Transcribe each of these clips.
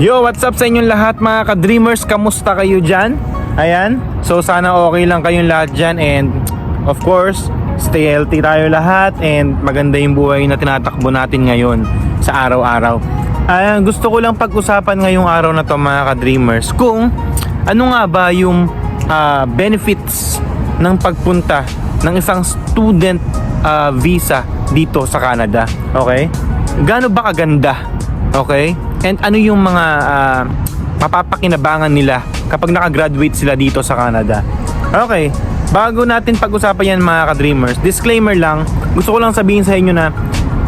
Yo, what's up sa inyong lahat mga ka-dreamers? Kamusta kayo dyan? Ayan, so sana okay lang kayong lahat dyan. And of course, stay healthy tayo lahat. And maganda yung buhay na tinatakbo natin ngayon sa araw-araw. Ayan, gusto ko lang pag-usapan ngayong araw na to mga ka-dreamers, kung ano nga ba yung benefits ng pagpunta ng isang student visa dito sa Canada. Okay? Gaano ba kaganda? Okay? And ano yung mga mapapakinabangan nila kapag nakagraduate sila dito sa Canada. Okay, bago natin pag-usapan yan mga ka-dreamers, disclaimer lang, gusto ko lang sabihin sa inyo na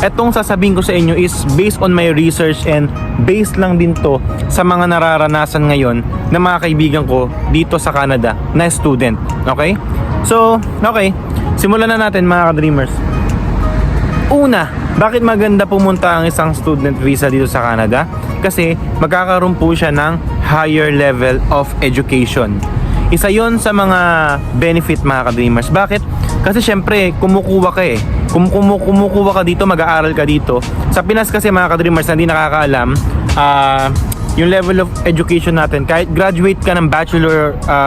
etong sasabihin ko sa inyo is based on my research and based lang din to sa mga nararanasan ngayon ng mga kaibigan ko dito sa Canada na student. Okay? So, okay, simulan na natin mga ka-dreamers. Una, bakit maganda pumunta ang isang student visa dito sa Canada? Kasi magkakaroon po siya ng higher level of education. Isa yon sa mga benefit mga ka-dreamers. Bakit? Kasi syempre kumukuha ka eh. Kumukuha ka dito, mag-aaral ka dito. Sa Pinas kasi mga ka-dreamers na hindi nakakaalam, yung level of education natin, kahit graduate ka ng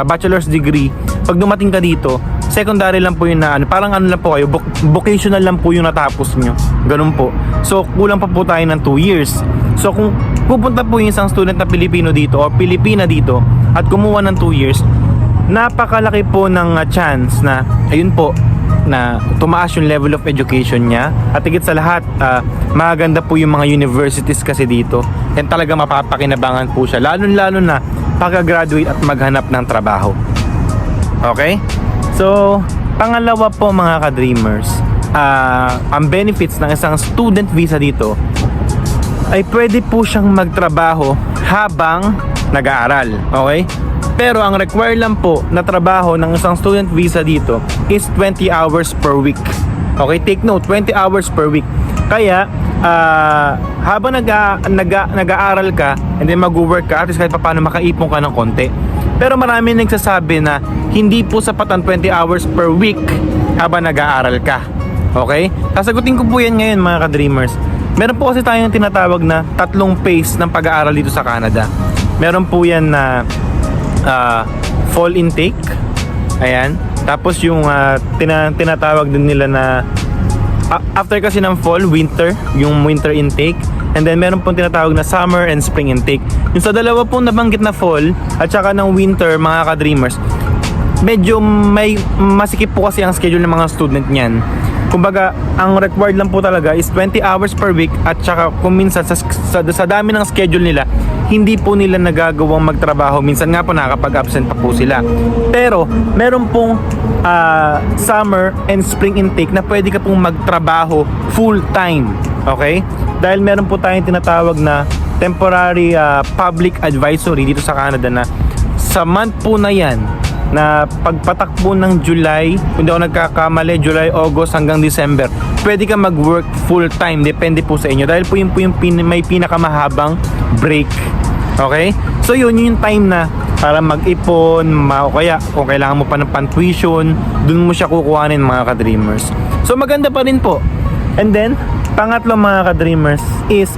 bachelor's degree, pag dumating ka dito, secondary lang po yun na parang ano lang po kayo, vocational lang po yung natapos nyo. Ganun po. So, kulang pa po tayo ng 2 years. So, kung pupunta po yung isang student na Pilipino dito o Pilipina dito at kumuha ng 2 years, napakalaki po ng chance na, ayun po, na tumaas yung level of education niya. At higit sa lahat, maganda po yung mga universities kasi dito. And talaga mapapakinabangan po siya. Lalo na pagka-graduate at maghanap ng trabaho. Okay? So, pangalawa po mga ka-dreamers, ang benefits ng isang student visa dito ay pwede po siyang magtrabaho habang nag-aaral. Okay? Pero ang require lang po na trabaho ng isang student visa dito is 20 hours per week. Okay? Take note, 20 hours per week. Kaya, habang nag-aaral ka and then mag-work ka, at least kahit paano makaipon ka ng konti. Pero marami nagsasabi na hindi po sapat ang 20 hours per week habang nag-aaral ka. Okay? Sasagutin ko po yan ngayon mga ka-dreamers. Meron po kasi tayong tinatawag na 3 phase ng pag-aaral dito sa Canada. Meron po yan na fall intake. Ayan. Tapos yung tinatawag din nila na after kasi ng fall, winter, yung winter intake. And then meron pong tinatawag na summer and spring intake. Yung sa dalawa pong nabanggit na fall at saka ng winter mga ka-dreamers, medyo may masikip po kasi ang schedule ng mga student niyan. Kumbaga, ang required lang po talaga is 20 hours per week at saka kung minsan sa dami ng schedule nila, hindi po nila nagagawang magtrabaho. Minsan nga po nakakapag-absent pa po sila. Pero, meron pong summer and spring intake na pwede ka pong magtrabaho full time. Okay? Dahil meron po tayong tinatawag na temporary public advisory dito sa Canada na sa month po na yan, na pagpatak po ng July, kung hindi ako nagkakamali, July, August hanggang December, pwede ka mag-work full time, depende po sa inyo dahil po yung may pinakamahabang break. Okay? So yun yung time na para mag-ipon, o kaya kung kailangan mo pa ng pan-tuition, dun mo siya kukuhanin mga ka-dreamers. So maganda pa rin po. And then, pangatlo mga ka-dreamers is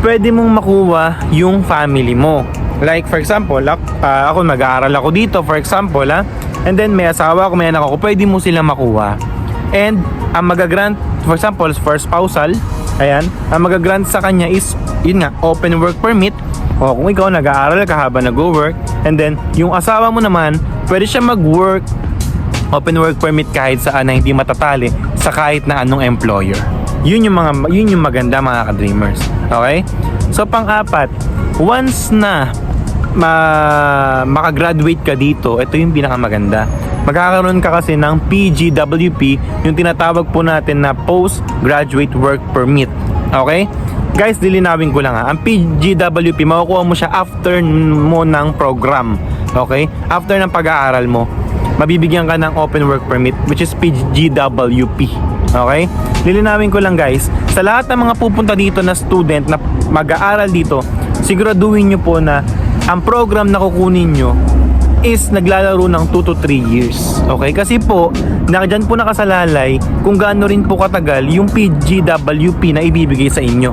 pwede mong makuha yung family mo. Like for example, ako mag-aaral ako dito for example and then may asawa ako, may anak ako, pwede mo silang makuha. And ang magagrant for example for spousal, ayan, ang magagrant sa kanya is yun nga, open work permit. O kung ikaw nag-aaral ka habang nag-work, and then yung asawa mo naman, pwede siya mag-work open work permit kahit saan na hindi matatali sa kahit na anong employer. Yun yung maganda mga ka-dreamers. Okay? So pang-apat, once na makagraduate ka dito, ito yung pinakamaganda. Magkakaroon ka kasi ng PGWP, yung tinatawag po natin na Postgraduate Work Permit. Okay? Guys, lilinawin ko lang ha. Ang PGWP, makukuha mo siya after mo ng program. Okay? After ng pag-aaral mo, mabibigyan ka ng Open Work Permit, which is PGWP. Okay? Lilinawin ko lang guys, sa lahat ng mga pupunta dito na student na mag-aaral dito, siguraduhin nyo po na ang program na kukunin nyo is naglalaro ng 2 to 3 years. Okay? Kasi po, dyan po nakasalalay kung gaano rin po katagal yung PGWP na ibibigay sa inyo.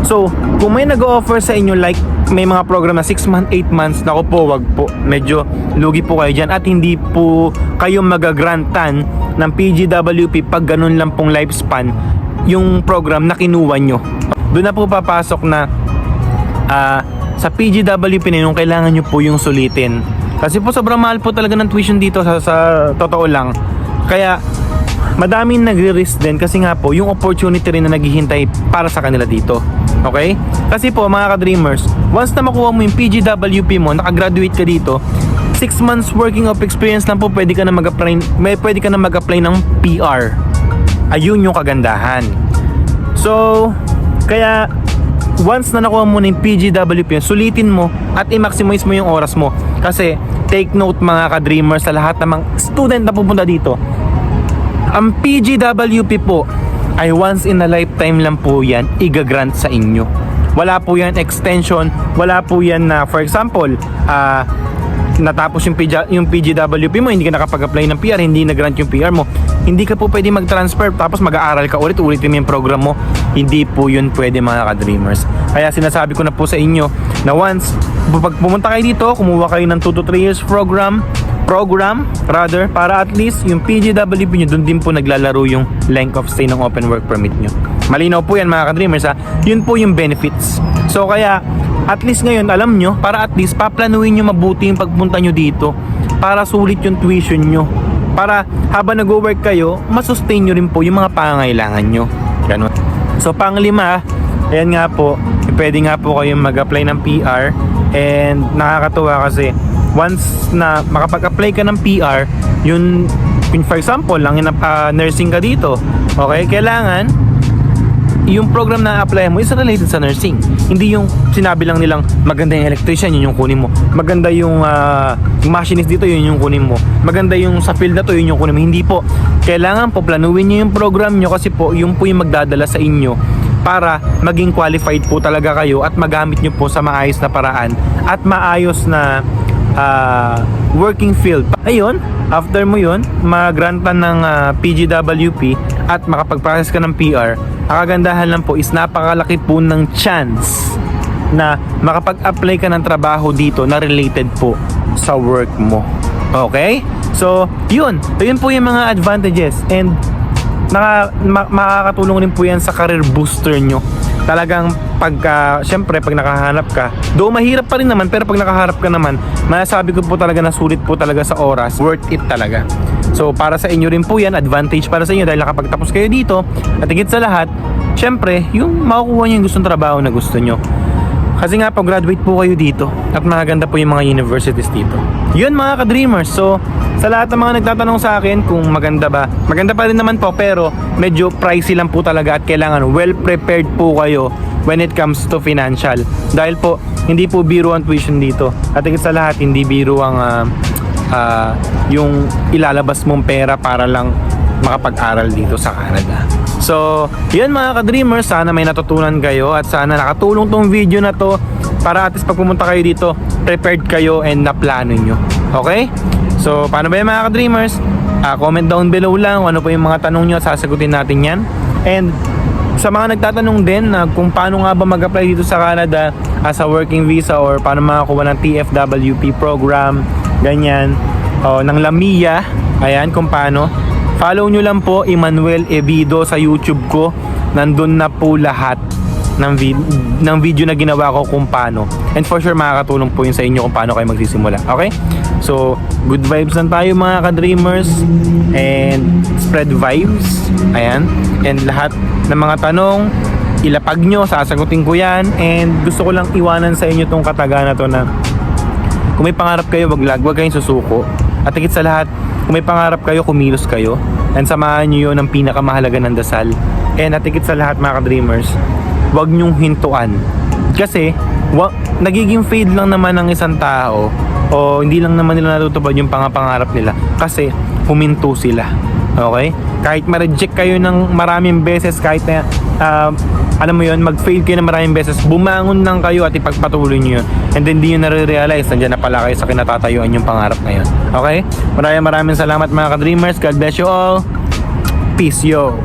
So, kung may nag-offer sa inyo like may mga program na 6 months, 8 months, nako po, wag po. Medyo lugi po kayo dyan at hindi po kayo magagrantan ng PGWP pag ganun lang pong lifespan yung program na kinuha nyo. Doon na po papasok na sa PGWP na yung kailangan nyo po yung sulitin. Kasi po sobrang mahal po talaga ng tuition dito sa totoo lang. Kaya madaming nagre-risk din kasi nga po yung opportunity rin na naghihintay para sa kanila dito. Okay? Kasi po mga ka-dreamers, once na makuha mo yung PGWP mo, nakagraduate ka dito, 6 months working of experience lang po pwede ka na mag-apply ng PR. Ayun yung kagandahan. So, kaya once na nakuha mo na yung PGWP, sulitin mo at i-maximize mo yung oras mo. Kasi take note mga ka-dreamers sa lahat ng mga student na pupunta dito. Ang PGWP po ay once in a lifetime lang po yan i-grant sa inyo. Wala po yan extension, wala po yan na for example, natapos yung PGWP mo, hindi ka nakapag-apply ng PR, hindi na-grant yung PR mo, hindi ka po pwede mag-transfer tapos mag-aaral ka ulit mo yung program mo. Hindi po yun pwede mga ka-dreamers. Kaya sinasabi ko na po sa inyo na once pag pumunta kayo dito, kumuha kayo ng 2 to 3 years program para at least yung PGWP nyo dun din po naglalaro yung length of stay ng open work permit nyo. Malinaw po yan mga ka-dreamers ha. Yun po yung benefits. So kaya at least ngayon alam nyo, para at least paplanuin nyo mabuti yung pagpunta nyo dito para sulit yung tuition nyo, para habang nag-work kayo masustain nyo rin po yung mga pangangailangan nyo. Ganun. So panglima, ayan nga po, pwede nga po kayong mag-apply ng PR. And nakakatuwa kasi once na makapag-apply ka ng PR, yun, for example lang nursing ka dito, okay, kailangan yung program na apply mo is related sa nursing. Hindi yung sinabi lang nilang maganda yung electrician, yun yung kunin mo. Maganda yung machinist dito, yun yung kunin mo. Maganda yung sa field na to, yun yung kunin mo. Hindi po. Kailangan po planuin nyo yung program nyo kasi po yung po yung magdadala sa inyo para maging qualified po talaga kayo at magamit nyo po sa maayos na paraan at maayos na working field. Ayun, after mo yun, magrantan ng PGWP at makapag-process ka ng PR, ang kagandahan lang po is napakalaki po ng chance na makapag-apply ka ng trabaho dito na related po sa work mo. Okay? So, yun po yung mga advantages and makakatulong rin po yan sa career booster nyo. Talagang syempre pag nakahanap ka, though mahirap pa rin naman, pero pag nakaharap ka naman, masasabi ko po talaga na sulit po talaga sa oras, worth it talaga. So para sa inyo rin po yan, advantage para sa inyo dahil nakapagtapos kayo dito at higit sa lahat, syempre yung makukuha nyo yung gustong trabaho na gusto nyo. Kasi nga pag-graduate po kayo dito at maganda po yung mga universities dito. Yun mga ka-dreamers. So sa lahat ng mga nagtatanong sa akin kung maganda ba, maganda pa rin naman po pero medyo pricey lang po talaga at kailangan well prepared po kayo when it comes to financial. Dahil po hindi po biro ang tuition dito at higit sa lahat hindi biro ang yung ilalabas mong pera para lang makapag-aral dito sa Canada. So, yun mga ka-dreamers, sana may natutunan kayo at sana nakatulong tong video na to para at least pag pumunta kayo dito, prepared kayo and naplano nyo. Okay? So, paano ba yung mga ka-dreamers? Comment down below lang ano po yung mga tanong nyo at sasagutin natin yan. And sa mga nagtatanong din na kung paano nga ba mag-apply dito sa Canada as a working visa or paano makakuha ng TFWP program, ganyan, o ng LAMIA, ayan kung paano. Follow nyo lang po Emmanuel Evido sa YouTube ko. Nandun na po lahat ng video na ginawa ko kung paano. And for sure makakatulong po yun sa inyo kung paano kayo magsisimula. Okay? So, good vibes lang tayo mga ka-dreamers. And spread vibes. Ayan. And lahat ng mga tanong, ilapag nyo, sasagutin ko yan. And gusto ko lang iwanan sa inyo tong kataga na to na kung may pangarap kayo, wag kayong susuko. At higit sa lahat, kung may pangarap kayo, kumilos kayo. And samahan nyo yun ang pinakamahalaga ng dasal. And at higit sa lahat mga ka-dreamers, wag nyong hintuan. Kasi, nagiging fade lang naman ng isang tao o hindi lang naman nila natutupad yung pangarap nila kasi huminto sila. Okay? Kahit ma-reject kayo ng maraming beses, kahit na alam mo yun, mag-fail kayo ng maraming beses, bumangon lang kayo at ipagpatuloy nyo yun. And then di nyo nare-realize, nandiyan na pala kayo sa kinatatayuan yung pangarap na yun. Okay? Maraming salamat mga ka-dreamers. God bless you all. Peace yo.